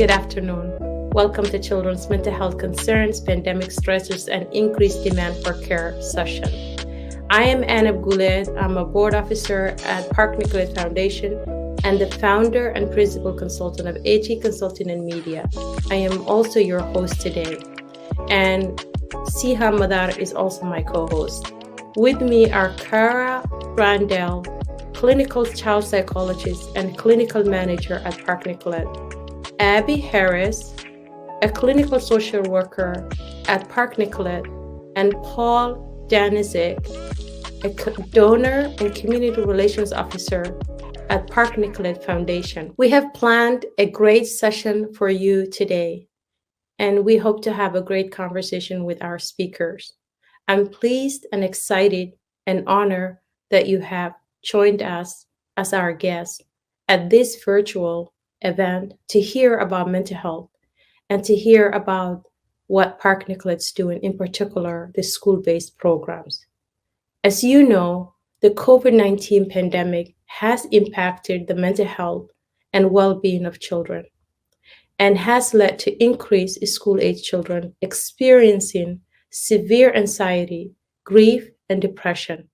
good afternoon. Welcome to Children's Mental Health Concerns, Pandemic Stressors, and Increased Demand for Care session. I am Abigale. I'm a board officer at Park Nicollet Foundation and the founder and principal consultant of AG Consulting and Media. I am also your host today. And Siha Madar is also my co-host. With me are Kara Brandell, clinical child psychologist and clinical manager at Park Nicollet, Abby Harris, a clinical social worker at Park Nicollet, and Paul Danicic, a donor and community relations officer at Park Nicollet Foundation. We have planned a great session for you today, and we hope to have a great conversation with our speakers. I'm pleased and excited and honored that you have joined us as our guests at this virtual event to hear about mental health and to hear about what Park Nicollet's doing, in particular, the school-based programs. As you know, the COVID-19 pandemic has impacted the mental health and well-being of children and has led to increased school-age children experiencing severe anxiety, grief, and depression.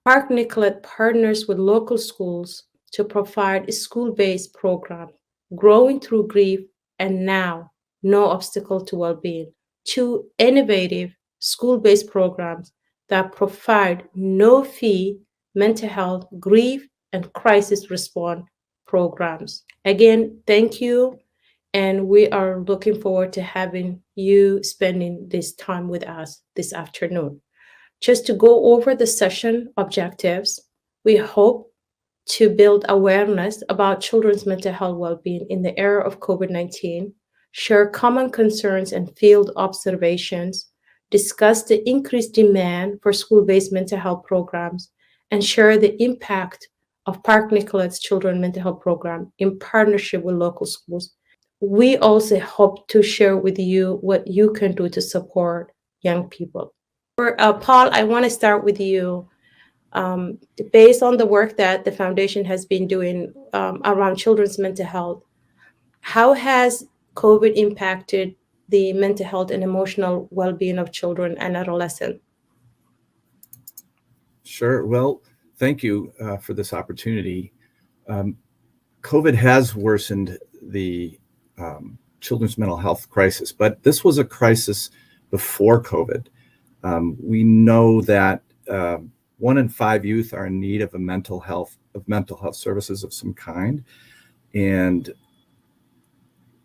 Park Nicollet partners with local schools to provide school-based programs, Growing Through Grief, and now No Obstacle to Wellbeing, two innovative school-based programs that provide no-fee mental health, grief, and crisis response programs. Again, thank you, and we are looking forward to having you spending this time with us this afternoon. Just to go over the session objectives, we hope to build awareness about children's mental health well-being in the era of COVID-19, share common concerns and field observations, discuss the increased demand for school-based mental health programs, and share the impact of Park Nicollet's Children's Mental Health Program in partnership with local schools. We also hope to share with you what you can do to support young people. Paul, I want to start with you. Based on the work that the foundation has been doing around children's mental health, how has COVID impacted the mental health and emotional well-being of children and adolescents? Sure. Well, thank you for this opportunity. COVID has worsened the children's mental health crisis, but this was a crisis before COVID. We know that 1 in 5 youth are in need of mental health services of some kind, and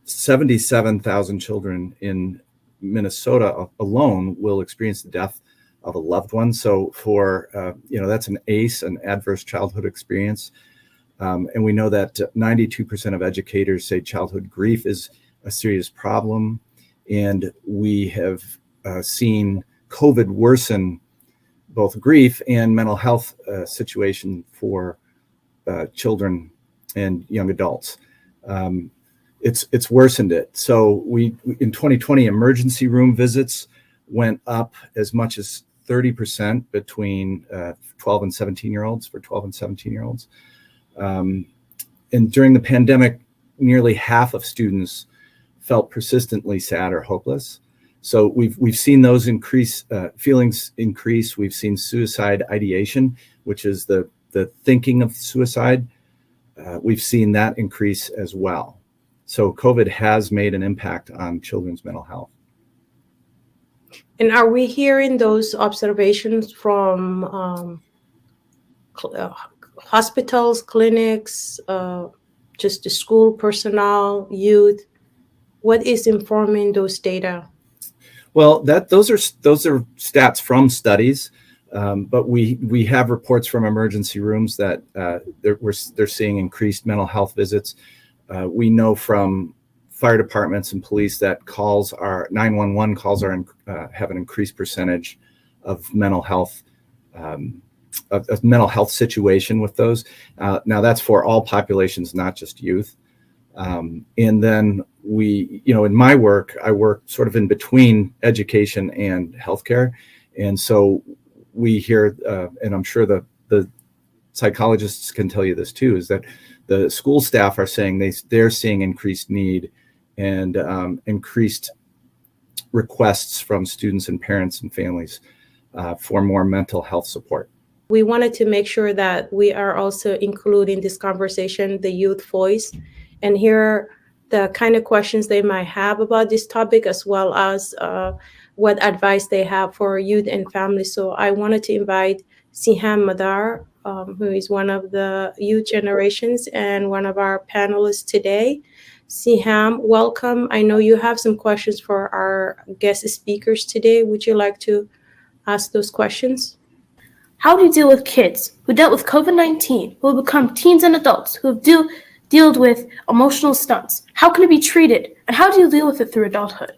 77,000 children in Minnesota alone will experience the death of a loved one. So for that's an ACE, an adverse childhood experience, and we know that 92% of educators say childhood grief is a serious problem, and we have seen COVID worsen both grief and mental health situation for children and young adults. It's worsened it. So we in 2020, emergency room visits went up as much as 30% between 12 and 17-year-olds for 12 and 17-year-olds. And during the pandemic, nearly half of students felt persistently sad or hopeless. So we've seen those feelings increase. We've seen suicide ideation, which is the thinking of suicide. We've seen that increase as well. So COVID has made an impact on children's mental health. And are we hearing those observations from hospitals, clinics, just the school personnel, youth? What is informing those data? Well, those are stats from studies, but we have reports from emergency rooms that they're seeing increased mental health visits. We know from fire departments and police that 911 calls have an increased percentage of mental health situation with those. Now that's for all populations, not just youth. And then in my work, I work sort of in between education and healthcare. And so we hear, and I'm sure the psychologists can tell you this too, is that the school staff are saying they're seeing increased need and increased requests from students and parents and families for more mental health support. We wanted to make sure that we are also including this conversation, the youth voice, and hear the kind of questions they might have about this topic, as well as what advice they have for youth and families. So I wanted to invite Siham Madar, who is one of the youth generations and one of our panelists today. Siham, welcome. I know you have some questions for our guest speakers today. Would you like to ask those questions? How do you deal with kids who dealt with COVID-19, who have become teens and adults, who have dealt with emotional stunts? How can it be treated, and how do you deal with it through adulthood?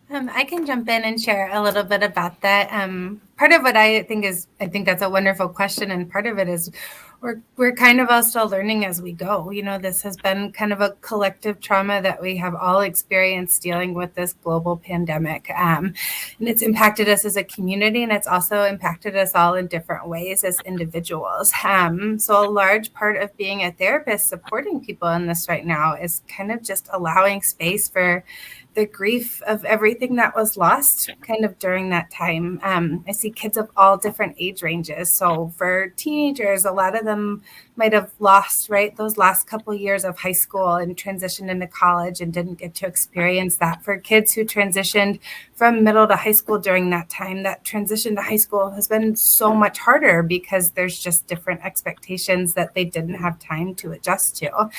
I can jump in and share a little bit about that. Part of what I think that's a wonderful question, and part of it is we're kind of all still learning as we go. You know, this has been kind of a collective trauma that we have all experienced dealing with this global pandemic. And it's impacted us as a community, and it's also impacted us all in different ways as individuals. So a large part of being a therapist supporting people in this right now is kind of just allowing space for the grief of everything that was lost kind of during that time. I see kids of all different age ranges. So for teenagers, a lot of them might have lost, right, those last couple of years of high school and transitioned into college and didn't get to experience that. For kids who transitioned from middle to high school during that time, that transition to high school has been so much harder because there's just different expectations that they didn't have time to adjust to.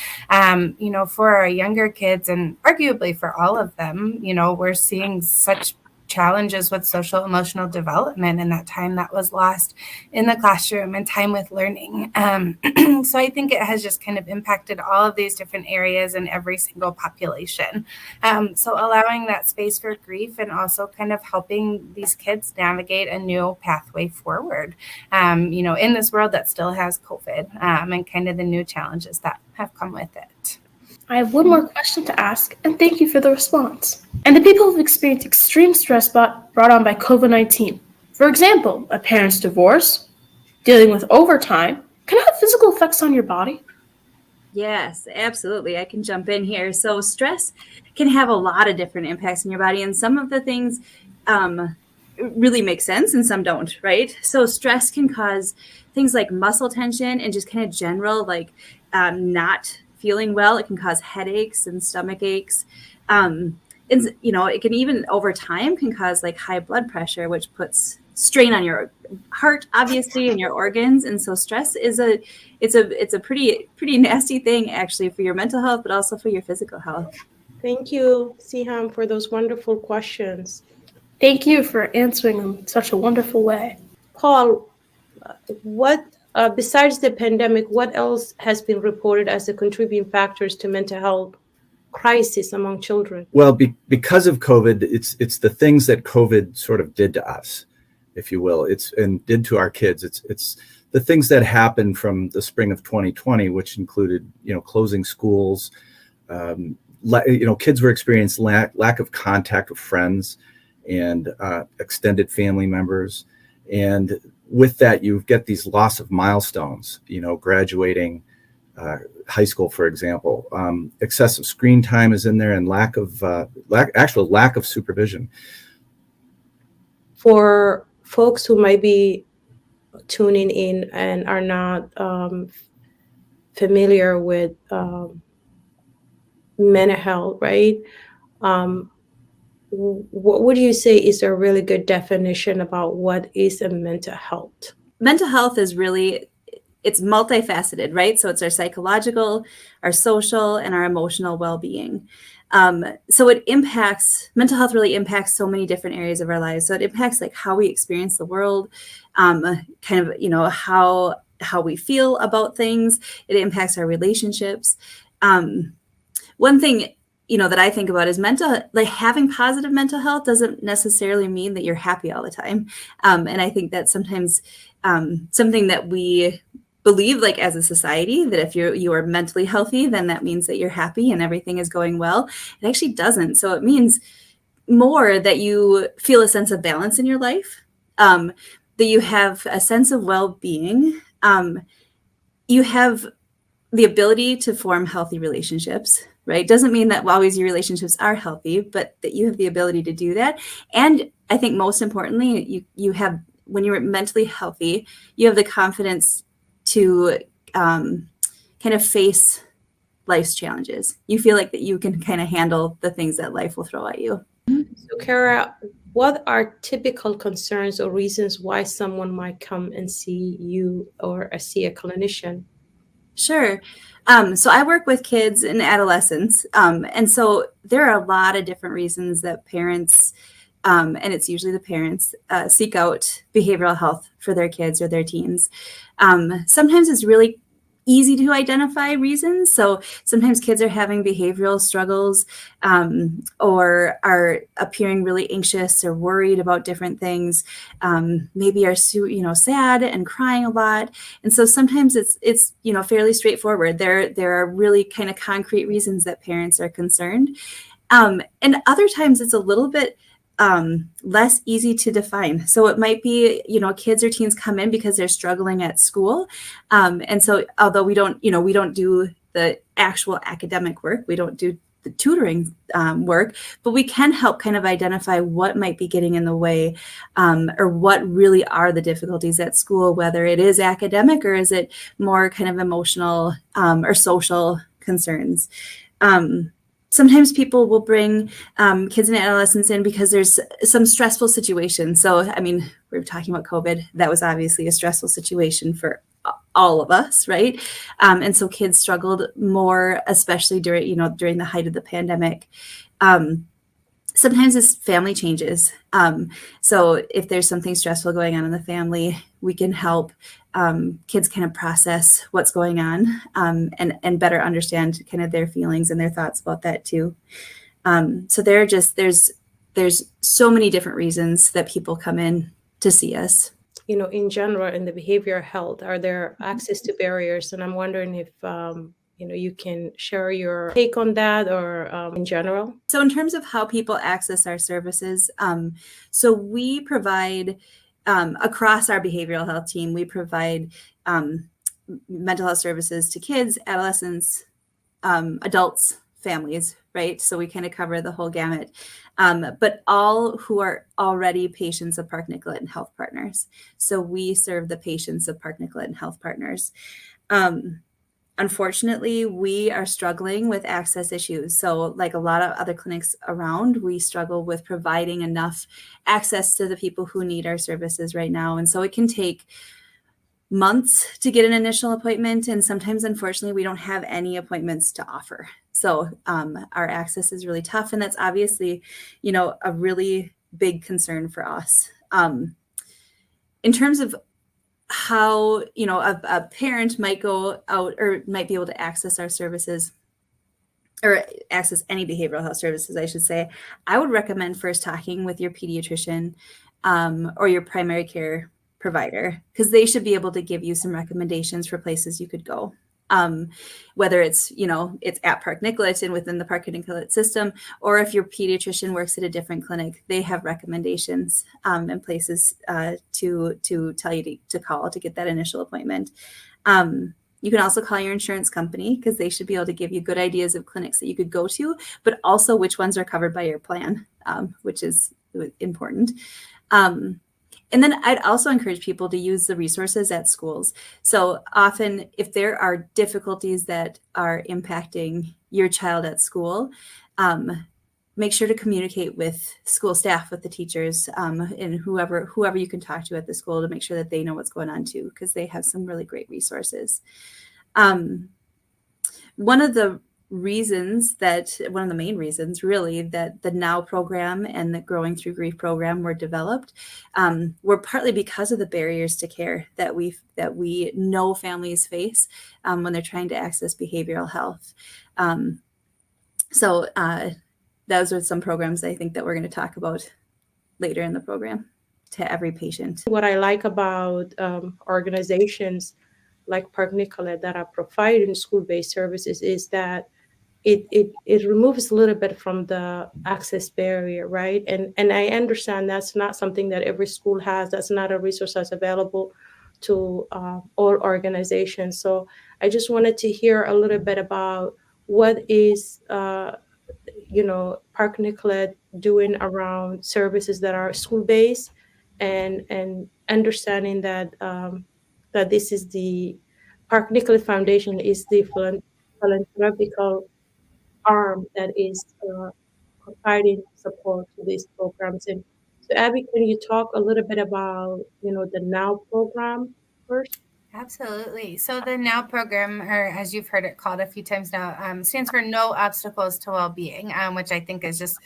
You know, for our younger kids, and arguably for all of them, you know, we're seeing such challenges with social emotional development and that time that was lost in the classroom and time with learning. So I think it has just kind of impacted all of these different areas in every single population. So allowing that space for grief and also kind of helping these kids navigate a new pathway forward, you know, in this world that still has COVID, and kind of the new challenges that have come with it. I have one more question to ask, and thank you for the response. And the people who've experienced extreme stress brought on by COVID-19, for example, a parent's divorce, dealing with overtime, can it have physical effects on your body? Yes, absolutely. I can jump in here. So stress can have a lot of different impacts in your body, and some of the things really make sense and some don't, right? So stress can cause things like muscle tension and just kind of general, like not feeling well. It can cause headaches and stomach aches. And, you know, it can even over time can cause like high blood pressure, which puts strain on your heart, obviously, and your organs. And so stress is it's a pretty nasty thing actually for your mental health, but also for your physical health. Thank you, Siham, for those wonderful questions. Thank you for answering them in such a wonderful way. Paul, what besides the pandemic, what else has been reported as the contributing factors to mental health crisis among children? Well, because of COVID, it's the things that COVID sort of did to us, if you will. And did to our kids. It's the things that happened from the spring of 2020, which included, you know, closing schools. You know, kids were experiencing lack of contact with friends and extended family members, and with that, you get these loss of milestones, you know, graduating high school, for example. Excessive screen time is in there, and lack of supervision. For folks who might be tuning in and are not familiar with mental health, right? What would you say is a really good definition about what is a mental health? Mental health is really, it's multifaceted, right? So it's our psychological, our social, and our emotional well-being. So mental health really impacts so many different areas of our lives. So it impacts like how we experience the world, kind of, you know, how we feel about things. It impacts our relationships. One thing, you know, that I think about is having positive mental health doesn't necessarily mean that you're happy all the time. And I think that's sometimes something that we believe, like as a society, that if you are mentally healthy, then that means that you're happy and everything is going well. It actually doesn't. So it means more that you feel a sense of balance in your life, that you have a sense of well-being. You have the ability to form healthy relationships. right? Doesn't mean that always your relationships are healthy, but that you have the ability to do that. And I think most importantly, you have, when you're mentally healthy, you have the confidence to kind of face life's challenges. You feel like that you can kind of handle the things that life will throw at you. So, Kara, what are typical concerns or reasons why someone might come and see you or see a clinician? Sure. So I work with kids and adolescents. And so there are a lot of different reasons that parents, and it's usually the parents, seek out behavioral health for their kids or their teens. Sometimes it's really easy to identify reasons. So sometimes kids are having behavioral struggles, or are appearing really anxious or worried about different things. Maybe are sad and crying a lot. And so sometimes it's fairly straightforward. There are really kind of concrete reasons that parents are concerned. And other times it's a little bit less easy to define. So it might be, kids or teens come in because they're struggling at school. And so although we don't do the actual academic work, we don't do the tutoring work, but we can help kind of identify what might be getting in the way, or what really are the difficulties at school, whether it is academic or is it more kind of emotional or social concerns. Sometimes people will bring kids and adolescents in because there's some stressful situation. So, I mean, we're talking about COVID. That was obviously a stressful situation for all of us, right? And so kids struggled more, especially during the height of the pandemic. Sometimes it's family changes. So if there's something stressful going on in the family, we can help kids kind of process what's going on, and better understand kind of their feelings and their thoughts about that too. So there's so many different reasons that people come in to see us. In general, in the behavioral health, are there access to barriers? And I'm wondering if you can share your take on that, or in general. So in terms of how people access our services, so we provide, across our behavioral health team, we provide mental health services to kids, adolescents, adults, families, right? So we kind of cover the whole gamut, but all who are already patients of Park Nicollet and Health Partners. So we serve the patients of Park Nicollet and Health Partners. Unfortunately, we are struggling with access issues. So like a lot of other clinics around, we struggle with providing enough access to the people who need our services right now. And so it can take months to get an initial appointment. And sometimes, unfortunately, we don't have any appointments to offer. So our access is really tough. And that's obviously, a really big concern for us. In terms of how a parent might go out or might be able to access our services, or access any behavioral health services, I should say, I would recommend first talking with your pediatrician or your primary care provider, because they should be able to give you some recommendations for places you could go. Whether it's at Park Nicollet and within the Park Nicollet system, or if your pediatrician works at a different clinic, they have recommendations and places to tell you to call to get that initial appointment. You can also call your insurance company, because they should be able to give you good ideas of clinics that you could go to, but also which ones are covered by your plan, which is important. And then I'd also encourage people to use the resources at schools. So often, if there are difficulties that are impacting your child at school, make sure to communicate with school staff, with the teachers, and whoever you can talk to at the school, to make sure that they know what's going on too, because they have some really great resources. One of the main reasons really that the NOW program and the Growing Through Grief program were developed were partly because of the barriers to care that we know families face when they're trying to access behavioral health. So those are some programs I think that we're going to talk about later in the program to every patient. What I like about organizations like Park Nicollet that are providing school-based services is that it removes a little bit from the access barrier, right? And I understand that's not something that every school has. That's not a resource that's available to all organizations. So I just wanted to hear a little bit about what is Park Nicollet doing around services that are school based, and understanding that that this is the Park Nicollet Foundation is the philanthropical arm that is providing support to these programs. And so, Abby, can you talk a little bit about the Now program first? Absolutely. So the NOW program, or as you've heard it called a few times now, stands for No Obstacles to Wellbeing, which I think is just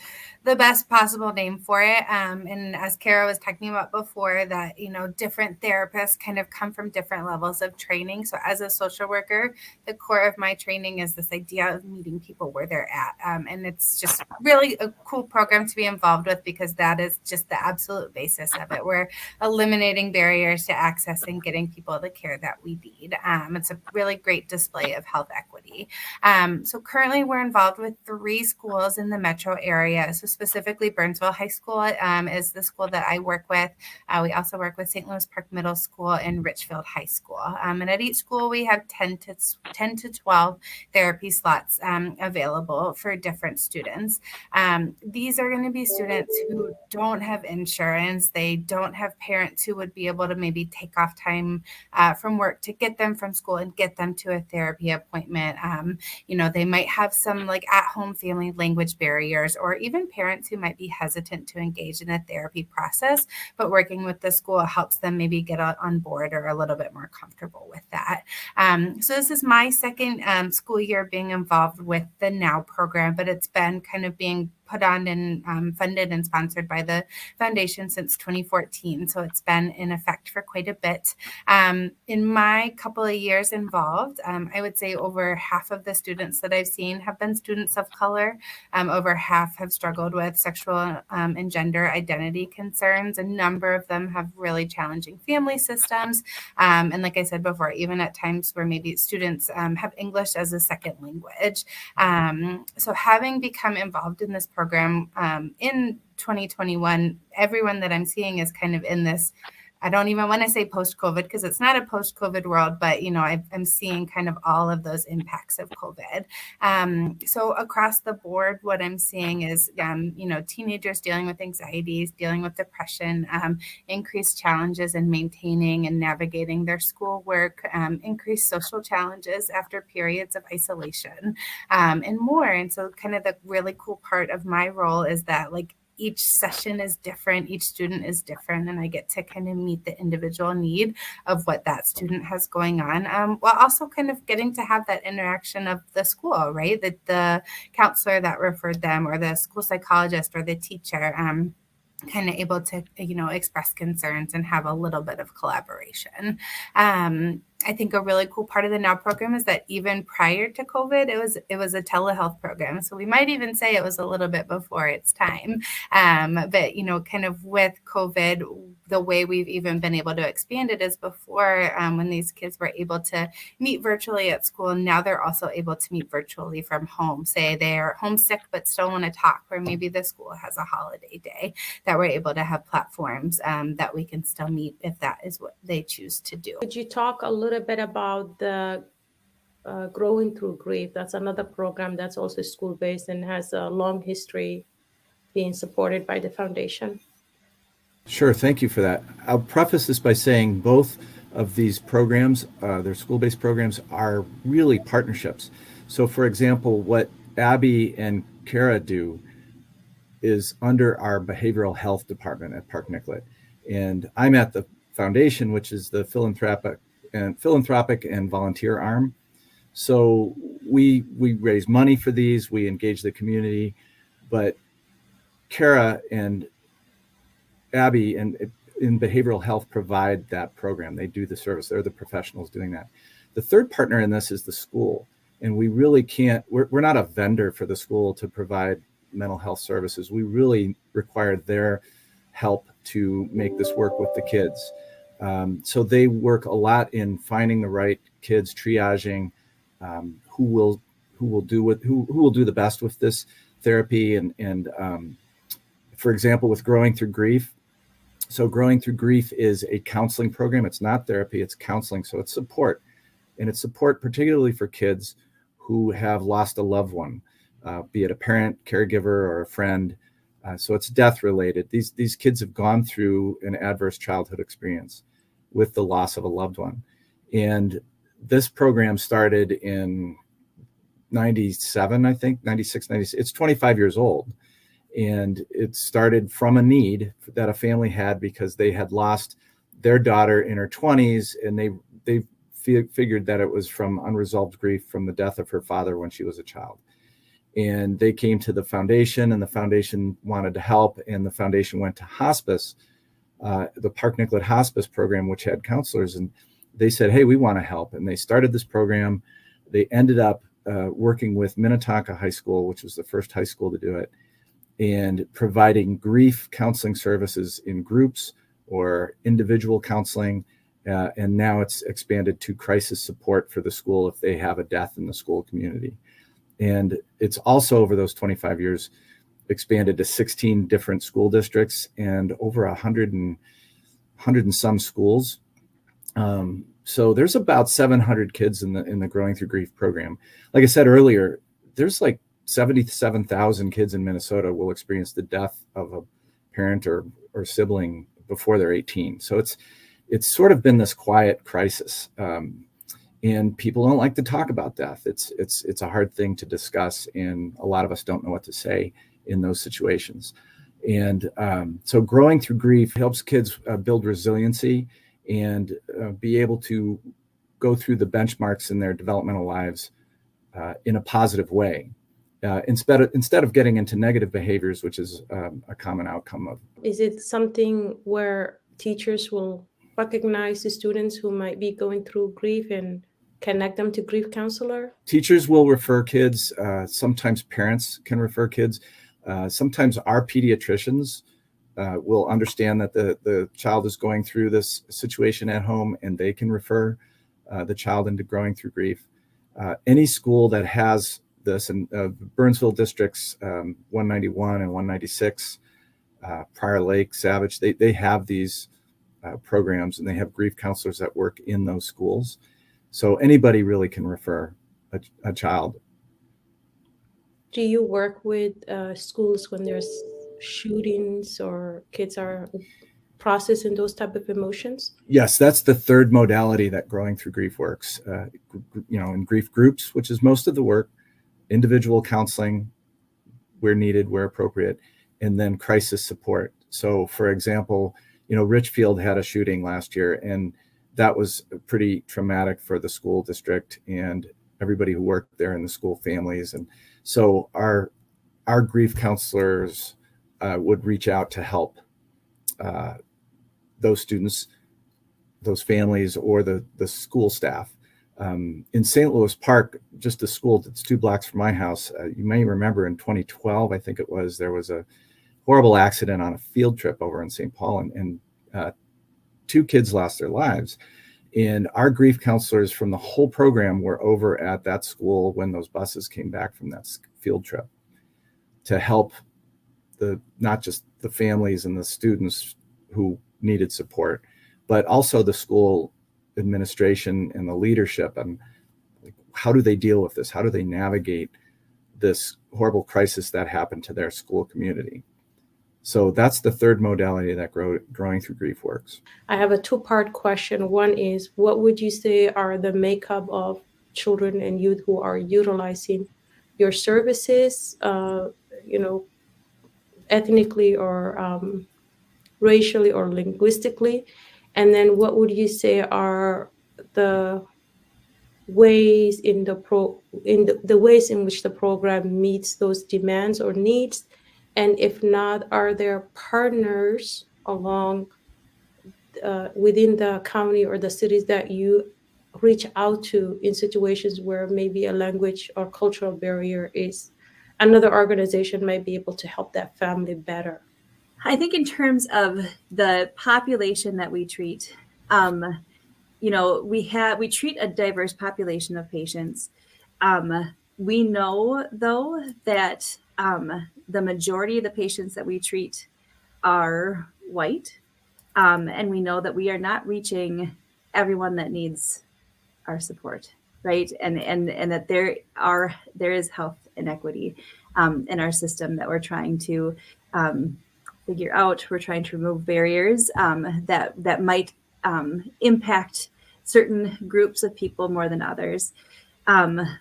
the best possible name for it. And as Kara was talking about before, that different therapists kind of come from different levels of training. So as a social worker, the core of my training is this idea of meeting people where they're at, and it's just really a cool program to be involved with, because that is just the absolute basis of it. We're eliminating barriers to accessing, getting people the care that we need. It's a really great display of health equity. So currently we're involved with 3 schools in the metro area. So specifically Burnsville High School is the school that I work with. We also work with St. Louis Park Middle School and Richfield High School. And at each school we have 10 to 12 therapy slots available for different students. These are going to be students who don't have insurance. They don't have parents who would be able to maybe take off time from work to get them from school and get them to a therapy appointment. They might have some like at-home family language barriers, or even parents who might be hesitant to engage in a therapy process, but working with the school helps them maybe get on board or a little bit more comfortable with that. So this is my second school year being involved with the NOW program, but it's been kind of being put on and funded and sponsored by the foundation since 2014. So it's been in effect for quite a bit. In my couple of years involved, I would say over half of the students that I've seen have been students of color. Over half have struggled with sexual and gender identity concerns. A number of them have really challenging family systems. And like I said before, even at times where maybe students have English as a second language. So having become involved in this program in 2021, everyone that I'm seeing is kind of in this, I don't even want to say post-COVID, because it's not a post-COVID world, but I'm seeing kind of all of those impacts of COVID. So across the board, what I'm seeing is, teenagers dealing with anxieties, dealing with depression, increased challenges in maintaining and navigating their schoolwork, increased social challenges after periods of isolation, and more. And so kind of the really cool part of my role is that each session is different, each student is different, and I get to kind of meet the individual need of what that student has going on, while also kind of getting to have that interaction of the school, right? The counselor that referred them, or the school psychologist, or the teacher, kind of able to, express concerns and have a little bit of collaboration. I think a really cool part of the NOW program is that even prior to COVID, it was a telehealth program. So we might even say it was a little bit before its time. But kind of with COVID, the way we've even been able to expand it is before, when these kids were able to meet virtually at school, and now they're also able to meet virtually from home. Say they're homesick but still want to talk, or maybe the school has a holiday day, that we're able to have platforms that we can still meet if that is what they choose to do. Could you talk a little bit about the Growing Through Grief? That's another program that's also school-based and has a long history being supported by the foundation. Sure, thank you for that. I'll preface this by saying both of these programs, their school-based programs, are really partnerships. So for example, what Abby and Kara do is under our behavioral health department at Park Nicollet. And I'm at the foundation, which is the philanthropic and volunteer arm. So we raise money for these, we engage the community, but Kara and Abby and in behavioral health provide that program. They do the service. They're the professionals doing that. The third partner in this is the school. And we really can't, we're not a vendor for the school to provide mental health services. We really require their help to make this work with the kids. So they work a lot in finding the right kids, triaging who will do the best with this therapy. And for example, with Growing Through Grief. So Growing Through Grief is a counseling program. It's not therapy, it's counseling. So it's support. And it's support particularly for kids who have lost a loved one, be it a parent, caregiver, or a friend. So it's death related. These kids have gone through an adverse childhood experience with the loss of a loved one. And this program started in 97, I think, 96, 96. It's 25 years old. And it started from a need that a family had because they had lost their daughter in her 20s, and they figured that it was from unresolved grief from the death of her father when she was a child. And they came to the foundation, and the foundation wanted to help, and the foundation went to hospice, the Park Nicollet hospice program, which had counselors, and they said, hey, we want to help. And they started this program. They ended up working with Minnetonka High School, which was the first high school to do it, and providing grief counseling services in groups or individual counseling. And now it's expanded to crisis support for the school if they have a death in the school community. And it's also, over those 25 years, expanded to 16 different school districts and over 100 and some schools. So there's about 700 kids in the Growing Through Grief program. Like I said earlier, there's like 77,000 kids in Minnesota will experience the death of a parent or sibling before they're 18. So it's sort of been this quiet crisis. And people don't like to talk about death. It's a hard thing to discuss, and a lot of us don't know what to say in those situations. And so Growing Through Grief helps kids build resiliency and be able to go through the benchmarks in their developmental lives in a positive way, instead of getting into negative behaviors, which is a common outcome of. Is it something where teachers will recognize the students who might be going through grief and connect them to grief counselor? Teachers will refer kids. Sometimes parents can refer kids. Sometimes our pediatricians will understand that the child is going through this situation at home, and they can refer the child into Growing Through Grief. Any school that has this, and Burnsville districts 191 and 196, Prior Lake, Savage, they have these programs, and they have grief counselors that work in those schools. So anybody really can refer a child. Do you work with schools when there's shootings or kids are processing those type of emotions? Yes, that's the third modality that Growing Through Grief works. In grief groups, which is most of the work, individual counseling where needed, where appropriate, and then crisis support. So, for example, Richfield had a shooting last year, and that was pretty traumatic for the school district and everybody who worked there, and the school families. And so our grief counselors would reach out to help those students, those families, or the school staff. In St. Louis Park, just a school that's 2 blocks from my house, you may remember in 2012, I think it was, there was a horrible accident on a field trip over in St. Paul, and 2 kids lost their lives. And our grief counselors from the whole program were over at that school when those buses came back from that field trip to help not just the families and the students who needed support, but also the school administration and the leadership, and how do they deal with this? How do they navigate this horrible crisis that happened to their school community? So that's the third modality that Growing Through Grief works. I have a 2-part question. One is, what would you say are the makeup of children and youth who are utilizing your services, ethnically or racially or linguistically? And then what would you say are the ways in the ways in which the program meets those demands or needs? And if not, are there partners along within the county or the cities that you reach out to in situations where maybe a language or cultural barrier is, another organization might be able to help that family better? I think in terms of the population that we treat, we treat a diverse population of patients. We know, though, that the majority of the patients that we treat are white, and we know that we are not reaching everyone that needs our support. right? And that there is health inequity in our system that we're trying to figure out. We're trying to remove barriers that might impact certain groups of people more than others.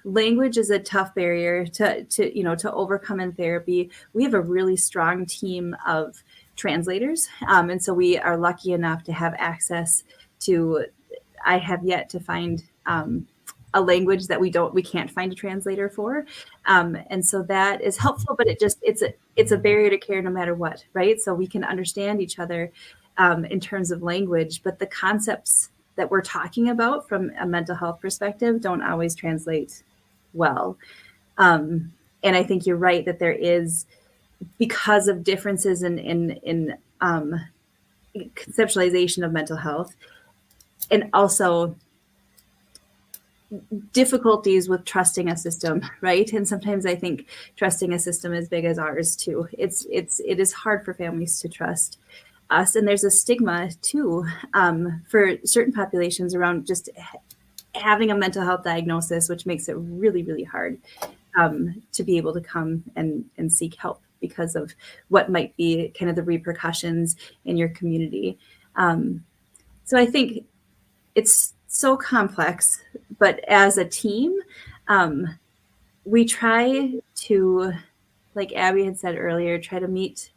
Language is a tough barrier to overcome in therapy. We have a really strong team of translators, and so we are lucky enough to have access to. I have yet to find a language that we can't find a translator for, and so that is helpful. But it's a barrier to care no matter what, right? So we can understand each other in terms of language, but the concepts that we're talking about from a mental health perspective don't always translate well. And I think you're right that there is, because of differences in conceptualization of mental health, and also difficulties with trusting a system, right? And sometimes I think trusting a system as big as ours too. It is hard for families to trust us, and there's a stigma too for certain populations around just having a mental health diagnosis, which makes it really, really hard to be able to come and seek help because of what might be kind of the repercussions in your community. So I think it's so complex, but as a team, we try to, like Abby had said earlier, try to meet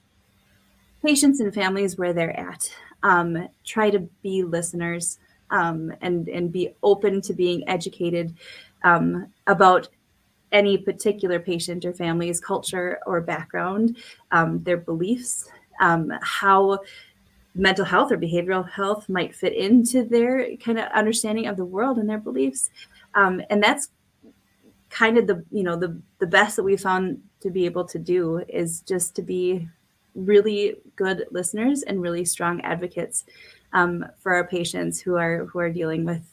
patients and families where they're at. Try to be listeners and be open to being educated about any particular patient or family's culture or background, their beliefs, how mental health or behavioral health might fit into their kind of understanding of the world and their beliefs. And that's kind of the best that we found to be able to do, is just to be really good listeners and really strong advocates for our patients who are dealing with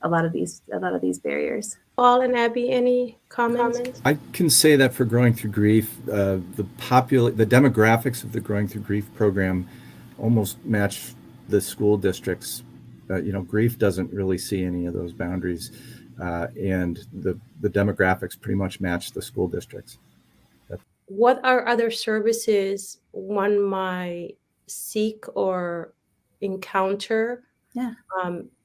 a lot of these barriers. Paul and Abby, any comments? I can say that for Growing Through Grief, the demographics of the Growing Through Grief program almost match the school districts. Grief doesn't really see any of those boundaries, and the demographics pretty much match the school districts. What are other services one might seek or encounter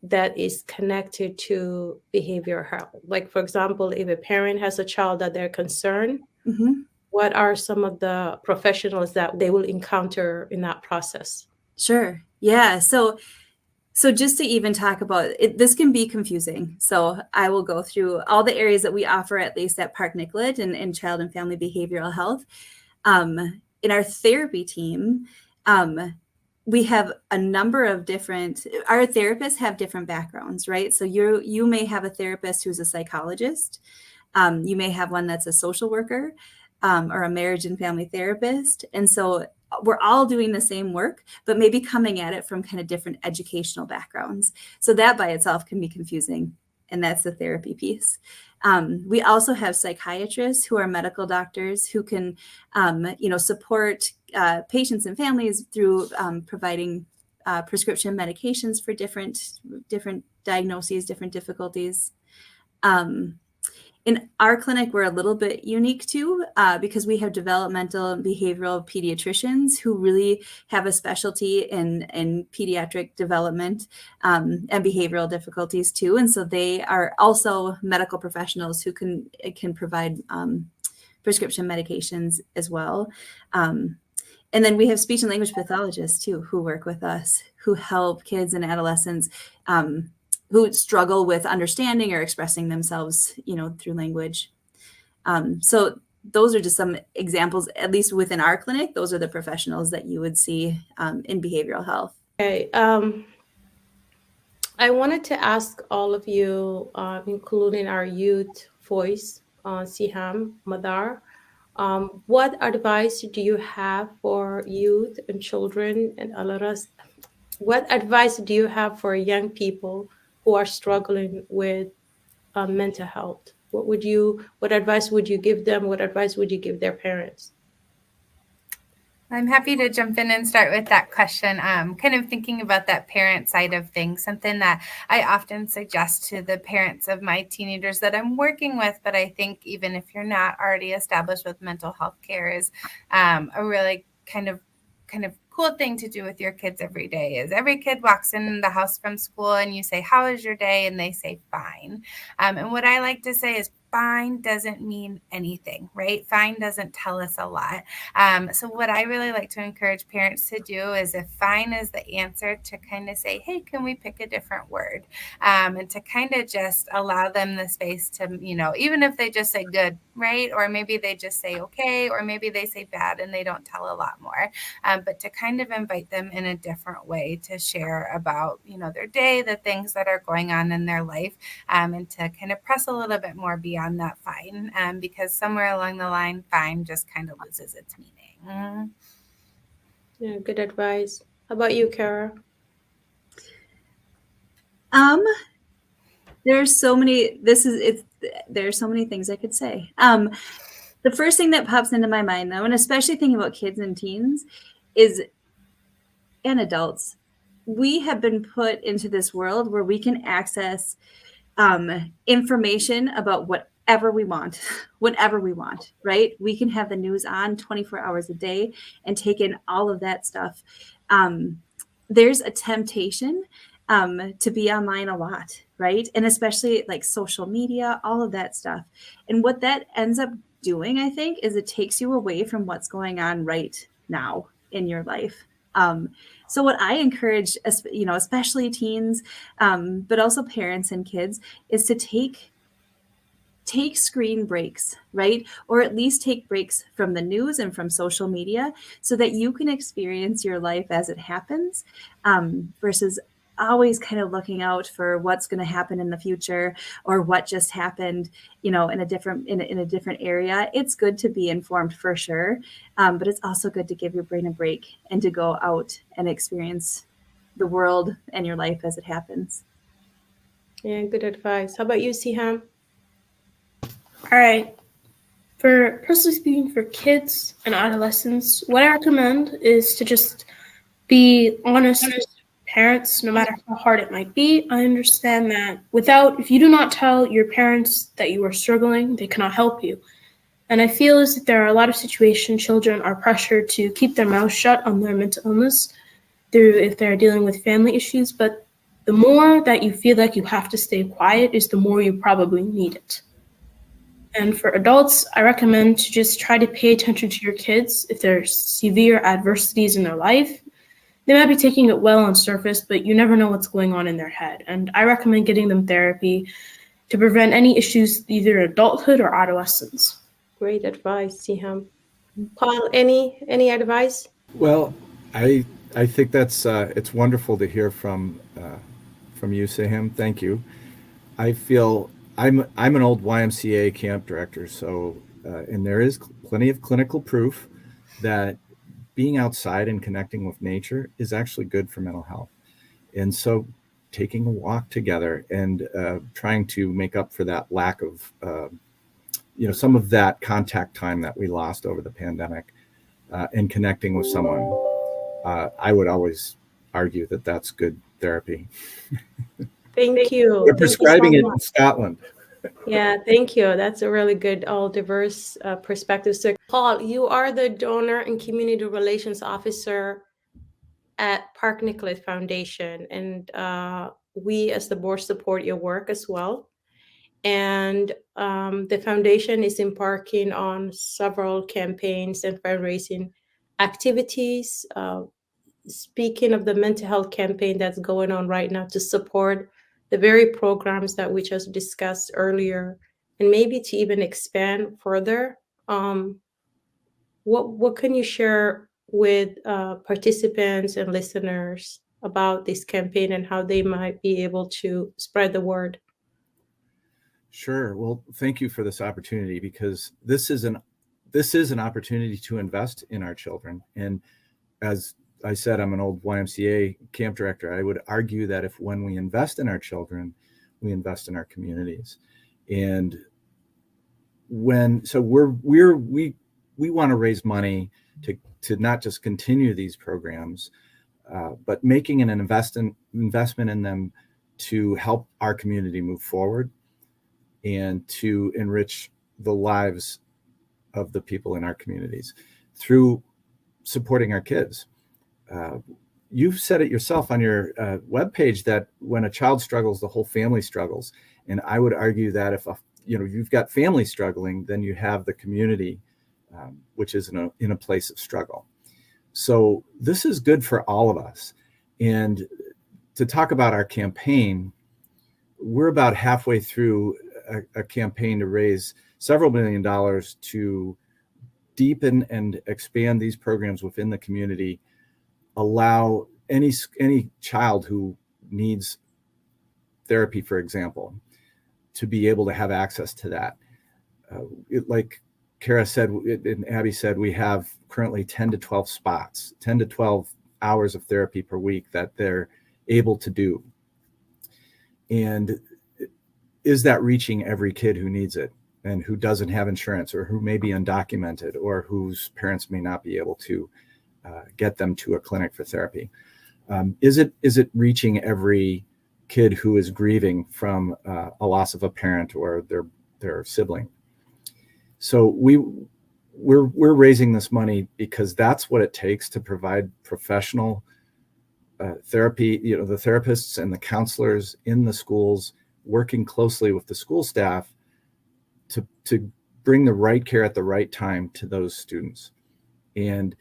that is connected to behavioral health? Like, for example, if a parent has a child that they're concerned, what are some of the professionals that they will encounter in that process? Sure. Yeah. So just to even talk about it, this can be confusing. So I will go through all the areas that we offer, at least at Park Nicollet and child and family behavioral health. In our therapy team, we have a number of our therapists have different backgrounds, right? So you may have a therapist who's a psychologist. You may have one that's a social worker or a marriage and family therapist. And so we're all doing the same work, but maybe coming at it from kind of different educational backgrounds. So that by itself can be confusing. And that's the therapy piece. We also have psychiatrists who are medical doctors who can, support patients and families through providing prescription medications for different diagnoses, different difficulties. In our clinic, we're a little bit unique too, because we have developmental and behavioral pediatricians who really have a specialty in pediatric development and behavioral difficulties too. And so they are also medical professionals who can provide prescription medications as well. And then we have speech and language pathologists too, who work with us, who help kids and adolescents who struggle with understanding or expressing themselves, through language. So those are just some examples, at least within our clinic. Those are the professionals that you would see in behavioral health. Okay. I wanted to ask all of you, including our youth voice, Siham Madar, what advice do you have for youth and children and Alaras? What advice do you have for young people who are struggling with mental health? What advice would you give them? What advice would you give their parents? I'm happy to jump in and start with that question. Kind of thinking about that parent side of things, something that I often suggest to the parents of my teenagers that I'm working with, but I think even if you're not already established with mental health care, is a really kind of cool thing to do with your kids every day. Is every kid walks in the house from school and you say, "How is your day?" and they say, "Fine." And what I like to say is, fine doesn't mean anything, right? Fine doesn't tell us a lot. So what I really like to encourage parents to do is, if fine is the answer, to kind of say, "Hey, can we pick a different word?" And to kind of just allow them the space to, even if they just say good, right? Or maybe they just say okay, or maybe they say bad and they don't tell a lot more. But to kind of invite them in a different way to share about, their day, the things that are going on in their life, and to kind of press a little bit more beyond that fine, because somewhere along the line, fine just kind of loses its meaning. Yeah, good advice. How about you, Kara? There's so many things I could say. The first thing that pops into my mind, though, and especially thinking about kids and teens, and adults, we have been put into this world where we can access information about whatever we want, whenever we want, right? We can have the news on 24 hours a day and take in all of that stuff. There's a temptation to be online a lot, right? And especially like social media, all of that stuff. And what that ends up doing, I think, is it takes you away from what's going on right now in your life. So what I encourage, especially teens, but also parents and kids, is to take screen breaks, right? Or at least take breaks from the news and from social media so that you can experience your life as it happens, versus always kind of looking out for what's going to happen in the future or what just happened, in a different area. It's good to be informed for sure. But it's also good to give your brain a break and to go out and experience the world and your life as it happens. Yeah, good advice. How about you, Siham? All right. For personally speaking, for kids and adolescents, what I recommend is to just be honest with parents, no matter how hard it might be. I understand that if you do not tell your parents that you are struggling, they cannot help you. And I feel as if there are a lot of situations children are pressured to keep their mouth shut on their mental illness if they're dealing with family issues. But the more that you feel like you have to stay quiet is the more you probably need it. And for adults, I recommend to just try to pay attention to your kids. If there's severe adversities in their life, they might be taking it well on surface, but you never know what's going on in their head. And I recommend getting them therapy to prevent any issues, either in adulthood or adolescence. Great advice, Siham. Paul, any advice? Well, I think that's it's wonderful to hear from you, Siham. Thank you. I feel I'm an old YMCA camp director, so and there is plenty of clinical proof that being outside and connecting with nature is actually good for mental health. And so taking a walk together and trying to make up for that lack of, some of that contact time that we lost over the pandemic, and connecting with someone, I would always argue that that's good therapy. Thank you. We're prescribing it in Scotland. Yeah, thank you. That's a really good, all diverse perspective. So, Paul, you are the donor and community relations officer at Park Nicollet Foundation, and we, as the board, support your work as well. And the foundation is embarking on several campaigns and fundraising activities. Speaking of the mental health campaign that's going on right now to support the very programs that we just discussed earlier, and maybe to even expand further, what can you share with participants and listeners about this campaign and how they might be able to spread the word? Sure. Well, thank you for this opportunity, because this is an opportunity to invest in our children. And as I said, I'm an old YMCA camp director. I would argue that when we invest in our children, we invest in our communities. And we want to raise money to not just continue these programs, but making an investment in them to help our community move forward and to enrich the lives of the people in our communities through supporting our kids. You've said it yourself on your webpage that when a child struggles, the whole family struggles. And I would argue that if you've got family struggling, then you have the community, which is in a place of struggle. So this is good for all of us. And to talk about our campaign, we're about halfway through a campaign to raise several $1 million to deepen and expand these programs within the community, allow any child who needs therapy, for example, to be able to have access to that. Like Kara said, and Abby said, we have currently 10 to 12 spots, 10 to 12 hours of therapy per week that they're able to do. And is that reaching every kid who needs it and who doesn't have insurance or who may be undocumented or whose parents may not be able to get them to a clinic for therapy? Is it reaching every kid who is grieving from a loss of a parent or their sibling? So we're raising this money because that's what it takes to provide professional therapy. The therapists and the counselors in the schools working closely with the school staff to bring the right care at the right time to those students. And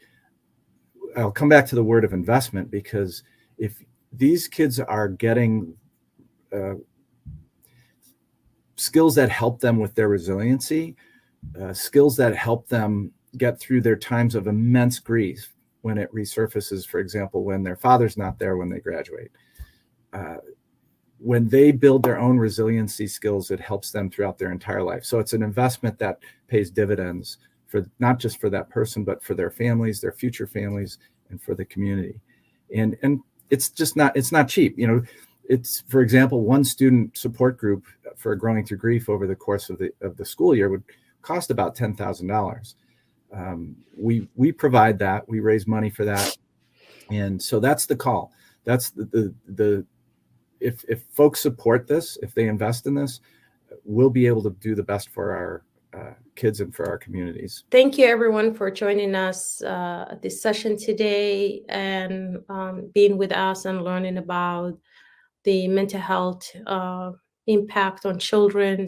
I'll come back to the word of investment, because if these kids are getting skills that help them with their resiliency, skills that help them get through their times of immense grief when it resurfaces, for example, when their father's not there when they graduate. When they build their own resiliency skills, it helps them throughout their entire life. So it's an investment that pays dividends for not just for that person, but for their families, their future families, and for the community. And it's not cheap. It's, for example, one student support group for Growing Through Grief over the course of the school year would cost about $10,000. We provide that. We raise money for that. And so that's the call. That's if folks support this, if they invest in this, we'll be able to do the best for our kids and for our communities. Thank you, everyone, for joining us at this session today and being with us and learning about the mental health impact on children. We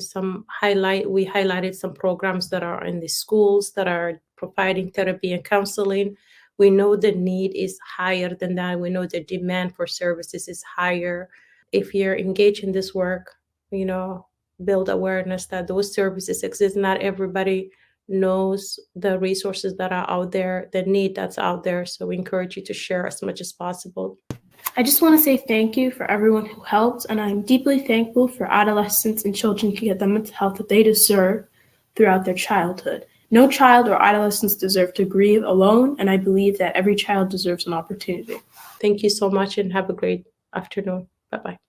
highlighted some programs that are in the schools that are providing therapy and counseling. We know the need is higher than that. We know the demand for services is higher. If you're engaged in this work, build awareness that those services exist. Not everybody knows the resources that are out there, the need that's out there. So we encourage you to share as much as possible. I just want to say thank you for everyone who helped, and I'm deeply thankful for adolescents and children to get the mental health that they deserve throughout their childhood. No child or adolescents deserve to grieve alone, and I believe that every child deserves an opportunity. Thank you so much and have a great afternoon. Bye-bye.